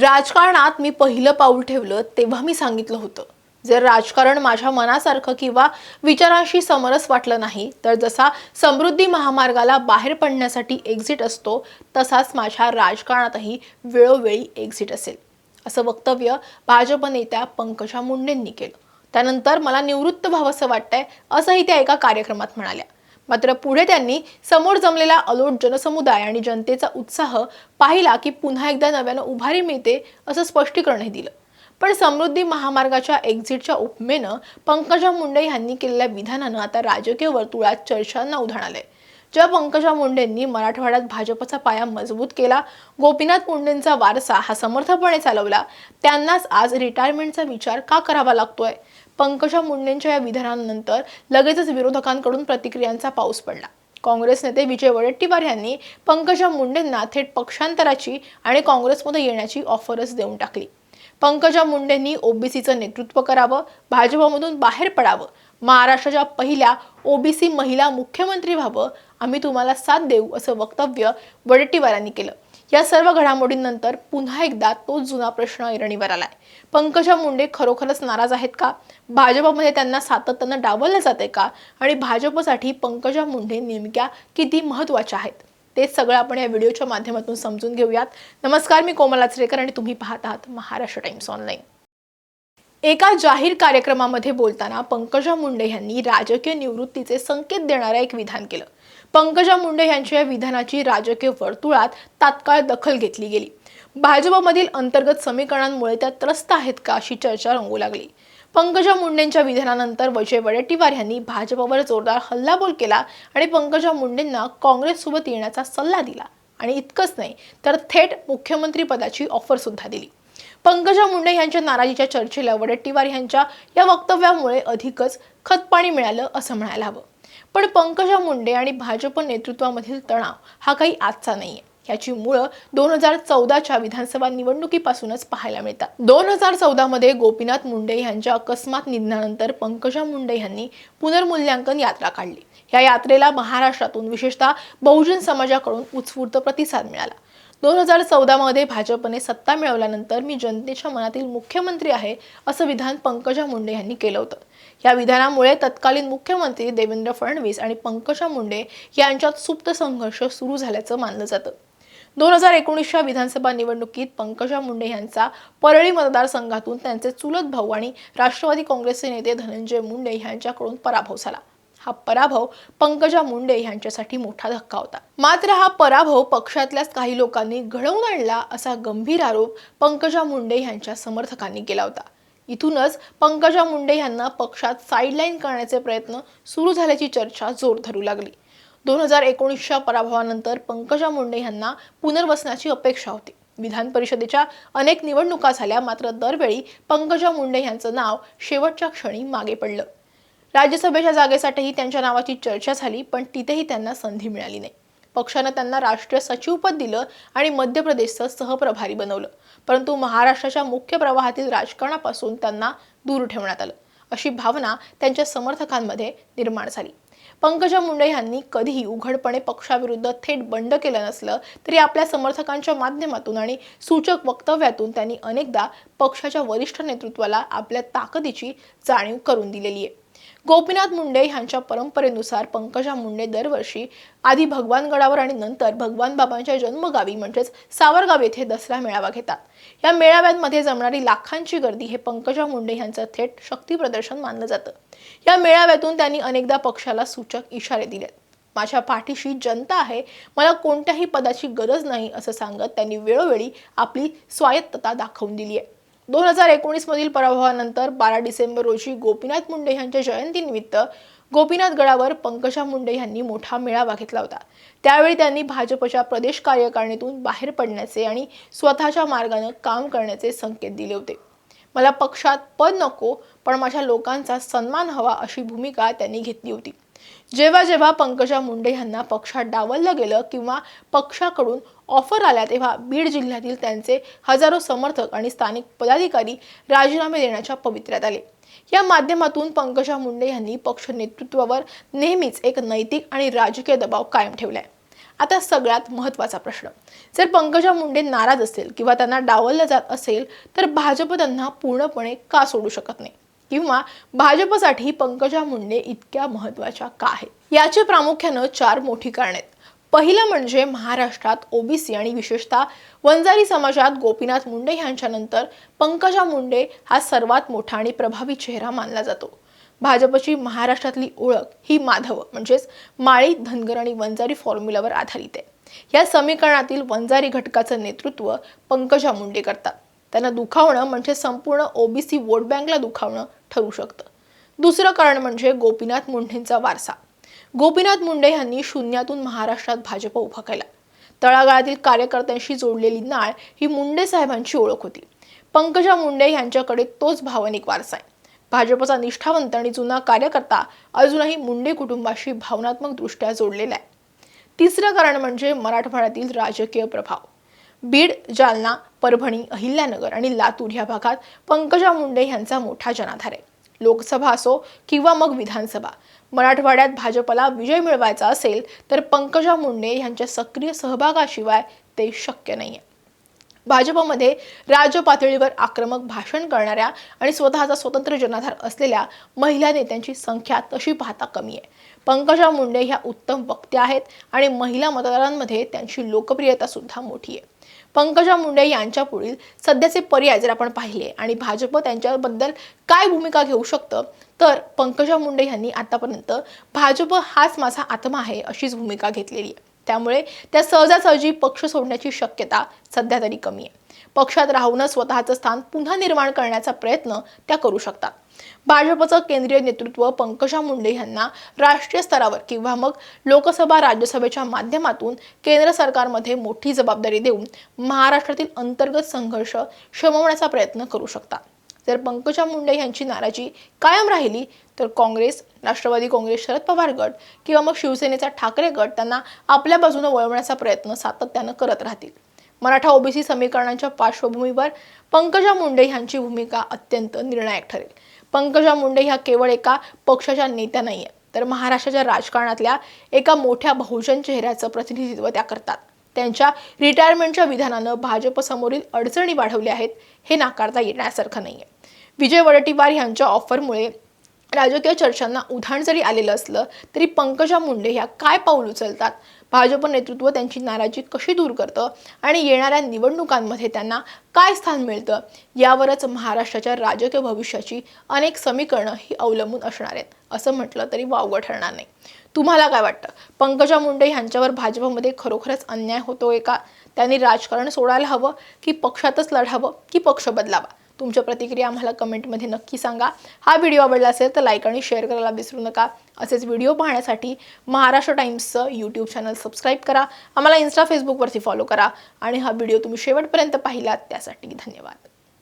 राजकारणात मी पहिलं पाऊल ठेवलं तेव्हा मी सांगितलं होतं, जर राजकारण माझ्या मनासारखं किंवा विचारांशी समरस वाटलं नाही तर जसा समृद्धी महामार्गाला बाहेर पडण्यासाठी एक्झिट असतो तसाच माझ्या राजकारणातही वेळोवेळी एक्झिट असेल, असं वक्तव्य भाजप नेत्या पंकजा मुंडेंनी केलं. त्यानंतर मला निवृत्त व्हावंसं वाटतंय असंही त्या एका कार्यक्रमात म्हणाल्या. मात्र पुढे त्यांनी समोर जमलेला अलोट जनसमुदाय आणि जनतेचा उत्साह पाहिला की पुन्हा एकदा नव्यानं उभारी मिळते असं स्पष्टीकरणही दिलं. पण समृद्धी महामार्गाच्या एक्झिटच्या उपमेनं पंकजा मुंडे यांनी केलेल्या विधानानं आता राजकीय वर्तुळात चर्चांना उधाण आलंय. ज्या पंकजा मुंडेंनी मराठवाड्यात भाजपचा पाया मजबूत केला, गोपीनाथ मुंडेंचा वारसा हा समर्थपणे चालवला, त्यांनाच आज रिटायरमेंटचा विचार का करावा लागतोय? पंकजा मुंडेंच्या या विधानानंतर लगेचच विरोधकांकडून प्रतिक्रियांचा पाऊस पडला. काँग्रेस नेते विजय वडेट्टीवार यांनी पंकजा मुंडेंना थेट पक्षांतराची आणि काँग्रेसमध्ये येण्याची ऑफरच देऊन टाकली. पंकजा मुंडेंनी ओबीसीचं नेतृत्व करावं, भाजपमधून बाहेर पडावं, महाराष्ट्राच्या पहिल्या ओबीसी महिला मुख्यमंत्री व्हावं, आम्ही तुम्हाला साथ देऊ असं वक्तव्य वडेट्टीवारांनी केलं. या सर्व घडामोडींनंतर पुन्हा एकदा तोच जुना प्रश्न ऐरणीवर आलाय. पंकजा मुंडे खरोखरच नाराज आहेत का? भाजपमध्ये त्यांना सातत्यानं डावललं जाते का? आणि भाजपसाठी पंकजा मुंडे नेमक्या किती महत्त्वाच्या आहेत? ते सगळं आपण या व्हिडिओच्या माध्यमातून समजून घेऊयात. नमस्कार, मी कोमल आचरेकर आणि तुम्ही पाहत आहात महाराष्ट्र टाइम्स ऑनलाईन. एका जाहीर कार्यक्रमामध्ये बोलताना पंकजा मुंडे यांनी राजकीय निवृत्तीचे संकेत देणारं एक विधान केलं. पंकजा मुंडे यांच्या या विधानाची राजकीय वर्तुळात तात्काळ दखल घेतली गेली. भाजपमधील अंतर्गत समीकरणांमुळे त्या त्रस्त आहेत का अशी चर्चा रंगू लागली. पंकजा मुंडेंच्या विधानानंतर विजय वडेट्टीवार यांनी भाजपवर जोरदार हल्लाबोल केला आणि पंकजा मुंडेंना काँग्रेससोबत येण्याचा सल्ला दिला. आणि इतकंच नाही तर थेट मुख्यमंत्री पदाची ऑफर सुद्धा दिली. पंकजा मुंडे यांच्या नाराजीच्या चर्चेला वडेट्टीवार यांच्या या वक्तव्यामुळे अधिकच खतपाणी मिळालं असं म्हणायला हवं. पण पंकजा मुंडे आणि भाजप नेतृत्वामधील तणाव हा काही आजचा नाहीये. याची मुळं 2014च्या विधानसभा निवडणुकीपासूनच पाहायला मिळतात. 2014 मध्ये गोपीनाथ मुंडे यांच्या अकस्मात निधनानंतर पंकजा मुंडे यांनी पुनर्मूल्यांकन यात्रा काढली. या यात्रेला महाराष्ट्रातून विशेषतः बहुजन समाजाकडून उत्स्फूर्त प्रतिसाद मिळाला. 2014 मध्ये भाजपने सत्ता मिळवल्यानंतर मी जनतेच्या मनातील मुख्यमंत्री आहे असं विधान पंकजा मुंडे यांनी केलं होतं. या विधानामुळे तत्कालीन मुख्यमंत्री देवेंद्र फडणवीस आणि पंकजा मुंडे यांच्यात सुप्त संघर्ष सुरू झाल्याचं मानलं जातं. 2019च्या विधानसभा निवडणुकीत पंकजा मुंडे यांचा परळी मतदारसंघातून त्यांचे चुलत भाऊ आणि राष्ट्रवादी काँग्रेसचे नेते धनंजय मुंडे यांच्याकडून पराभव झाला. हा पराभव पंकजा मुंडे यांच्यासाठी मोठा धक्का होता. मात्र हा पराभव पक्षातल्याच काही लोकांनी घडवून आणला असा गंभीर आरोप पंकजा मुंडे यांच्या समर्थकांनी केला होता. इथूनच पंकजा मुंडे यांना पक्षात साईडलाईन करण्याचे प्रयत्न सुरू झाल्याची चर्चा जोर धरू लागली. 2019च्या पराभवानंतर पंकजा मुंडे यांना पुनर्वसनाची अपेक्षा होती. विधान परिषदेच्या अनेक निवडणुका झाल्या, मात्र दरवेळी पंकजा मुंडे यांचं नाव शेवटच्या क्षणी मागे पडलं. राज्यसभेच्या जागेसाठीही त्यांच्या नावाची चर्चा झाली, पण तिथेही त्यांना संधी मिळाली नाही. पक्षानं त्यांना राष्ट्रीय सचिवपद दिलं आणि मध्य प्रदेशचं सहप्रभारी बनवलं, परंतु महाराष्ट्राच्या मुख्य प्रवाहातील राजकारणापासून त्यांना दूर ठेवण्यात आलं अशी भावना त्यांच्या समर्थकांमध्ये निर्माण झाली. पंकजा मुंडे यांनी कधीही उघडपणे पक्षाविरुद्ध थेट बंड केलं नसलं तरी आपल्या समर्थकांच्या माध्यमातून आणि सूचक वक्तव्यातून त्यांनी अनेकदा पक्षाच्या वरिष्ठ नेतृत्वाला आपल्या ताकदीची जाणीव करून दिलेली आहे. गोपीनाथ मुंडे यांच्या परंपरेनुसार पंकजा मुंडे दरवर्षी आधी भगवानगडावर आणि नंतर भगवान बाबांच्या जन्मगावी म्हणजेच सावरगाव येथे दसरा मेळावा घेतात. या मेळाव्यांमध्ये जमणारी लाखांची गर्दी हे पंकजा मुंडे यांचं थेट शक्ती प्रदर्शन मानलं जातं. या मेळाव्यातून त्यांनी अनेकदा पक्षाला सूचक इशारे दिलेत. माझ्या पाठीशी जनता आहे, मला कोणत्याही पदाची गरज नाही असं सांगत त्यांनी वेळोवेळी आपली स्वायत्तता दाखवून दिली आहे. 2019 मधील पराभवानंतर 12 डिसेंबर रोजी गोपीनाथ मुंडे यांच्या जयंतीनिमित्त गोपीनाथ गडावर पंकजा मुंडे यांनी मोठा मेळावा घेतला होता. त्यावेळी त्यांनी भाजपच्या प्रदेश कार्यकारिणीतून बाहेर पडण्याचे आणि स्वतःच्या मार्गाने काम करण्याचे संकेत दिले होते. मला पक्षात पद नको, पण माझ्या लोकांचा सन्मान हवा अशी भूमिका त्यांनी घेतली होती. जेव्हा जेव्हा पंकजा मुंडे यांना पक्षात डावललं गेलं किंवा पक्षाकडून ऑफर आल्या तेव्हा बीड जिल्ह्यातील त्यांचे हजारो समर्थक आणि स्थानिक पदाधिकारी राजीनामे देण्याच्या पवित्र्यात आले. या माध्यमातून पंकजा मुंडे यांनी पक्ष नेतृत्वावर नेहमीच एक नैतिक आणि राजकीय दबाव कायम ठेवलाय. आता सगळ्यात महत्त्वाचा प्रश्न, जर पंकजा मुंडे नाराज असेल किंवा त्यांना डावललं जात असेल तर भाजप त्यांना पूर्णपणे का सोडू शकत नाही, किंवा भाजपसाठी पंकजा मुंडे इतक्या महत्त्वाच्या का आहेत? याची प्रामुख्याने 4 मोठी कारणे आहेत. पहिलं म्हणजे महाराष्ट्रात ओबीसी आणि विशेषतः वंजारी समाजात गोपीनाथ मुंडे यांच्यानंतर पंकजा मुंडे हा सर्वात मोठा आणि प्रभावी चेहरा मानला जातो. भाजपची महाराष्ट्रातली ओळख ही माधव म्हणजेच माळी, धनगर आणि वंजारी फॉर्म्युलावर आधारित आहे. या समीकरणातील वंजारी घटकाचं नेतृत्व पंकजा मुंडे करतात. त्यांना दुखावणं म्हणजे संपूर्ण ओबीसी वोट बँकला दुखावणं ठरू शकतं. दुसरं कारण म्हणजे गोपीनाथ मुंडेंचा वारसा. गोपीनाथ मुंडे यांनी शून्यातून महाराष्ट्रात भाजप उभा केला. तळागाळातील कार्यकर्त्यांशी जोडलेली नाळ ही मुंडे साहेबांची ओळख होती. पंकजा मुंडे यांच्याकडे तोच भावनिक वारसा आहे. भाजपचा निष्ठावंत आणि जुना कार्यकर्ता अजूनही मुंडे कुटुंबाशी भावनात्मक दृष्ट्या जोडलेला आहे. तिसरं कारण म्हणजे मराठवाड्यातील राजकीय प्रभाव. बीड, जालना, परभणी, अहिल्यानगर आणि लातूर या भागात पंकजा मुंडे यांचा मोठा जनाधार आहे. लोकसभा असो किंवा मग विधानसभा, मराठवाड्यात भाजपला विजय मिळवायचा असेल तर पंकजा मुंडे यांच्या सक्रिय सहभागाशिवाय ते शक्य नाहीये. भाजपमध्ये राज्य पातळीवर आक्रमक भाषण करणाऱ्या आणि स्वतःचा स्वतंत्र जनाधार असलेल्या महिला नेत्यांची संख्या तशी पाहता कमी आहे. पंकजा मुंडे ह्या उत्तम वक्त्या आहेत आणि महिला मतदारांमध्ये त्यांची लोकप्रियता सुद्धा मोठी आहे. पंकजा मुंडे यांच्या पुढील सध्याचे पर्याय जर आपण पाहिले आणि भाजप त्यांच्याबद्दल काय भूमिका घेऊ शकतं, तर पंकजा मुंडे यांनी आतापर्यंत भाजप हाच माझा आत्मा आहे अशीच भूमिका घेतलेली आहे. त्यामुळे त्या सहजासहजी पक्ष सोडण्याची शक्यता सध्या तरी कमी आहे. पक्षात राहूनच स्वतःचं स्थान पुन्हा निर्माण करण्याचा प्रयत्न त्या करू शकतात. भाजपचं केंद्रीय नेतृत्व पंकजा मुंडे यांना राष्ट्रीय स्तरावर किंवा मग लोकसभा, राज्यसभेच्या माध्यमातून केंद्र सरकारमध्ये मोठी जबाबदारी देऊन महाराष्ट्रातील अंतर्गत संघर्ष शमवण्याचा प्रयत्न करू शकतात. जर पंकजा मुंडे यांची नाराजी कायम राहिली तर काँग्रेस, राष्ट्रवादी काँग्रेस, शरद पवार गट किंवा मग शिवसेनेचा ठाकरे गट त्यांना आपल्या बाजूने वळवण्याचा प्रयत्न सातत्यानं करत राहतील. मराठा ओबीसी समीकरणांच्या पार्श्वभूमीवर पंकजा मुंडे यांची भूमिका अत्यंत निर्णायक ठरेल. पंकजा मुंडे ह्या केवळ एका पक्षाच्या नेत्या नाहीये, तर महाराष्ट्राच्या राजकारणातल्या एका मोठ्या बहुजन चेहऱ्याचं प्रतिनिधित्व त्या करतात. त्यांच्या रिटायरमेंटच्या विधानानं भाजप समोरील अडचणी वाढवल्या आहेत, हे नाकारता येण्यासारखं नाहीये. विजय वडेट्टीवार यांच्या ऑफरमुळे राजकीय चर्चांना उधाण जरी आलेलं असलं तरी पंकजा मुंडे ह्या काय पाऊल उचलतात, भाजप नेतृत्व त्यांची नाराजी कशी दूर करतं आणि येणाऱ्या निवडणुकांमध्ये त्यांना काय स्थान मिळतं, यावरच महाराष्ट्राच्या राजकीय भविष्याची अनेक समीकरणं ही अवलंबून असणार आहेत असं म्हटलं तरी वावगं ठरणार नाही. तुम्हाला काय वाटतं? पंकजा मुंडे यांच्यावर भाजपमध्ये खरोखरच अन्याय होतोय का? त्यांनी राजकारण सोडायला हवं की पक्षातच लढावं की पक्ष बदलावा? तुमच्या प्रतिक्रिया आम्हाला कमेंटमध्ये नक्की सांगा. हा व्हिडिओ आवडला असेल तर लाईक आणि शेअर करायला विसरू नका. असेच व्हिडिओ पाहण्यासाठी महाराष्ट्र टाइम्सचं यूट्यूब चॅनल सबस्क्राईब करा. आम्हाला इन्स्टा, फेसबुकवरती फॉलो करा आणि हा व्हिडिओ तुम्ही शेवटपर्यंत पाहिलात त्यासाठी धन्यवाद.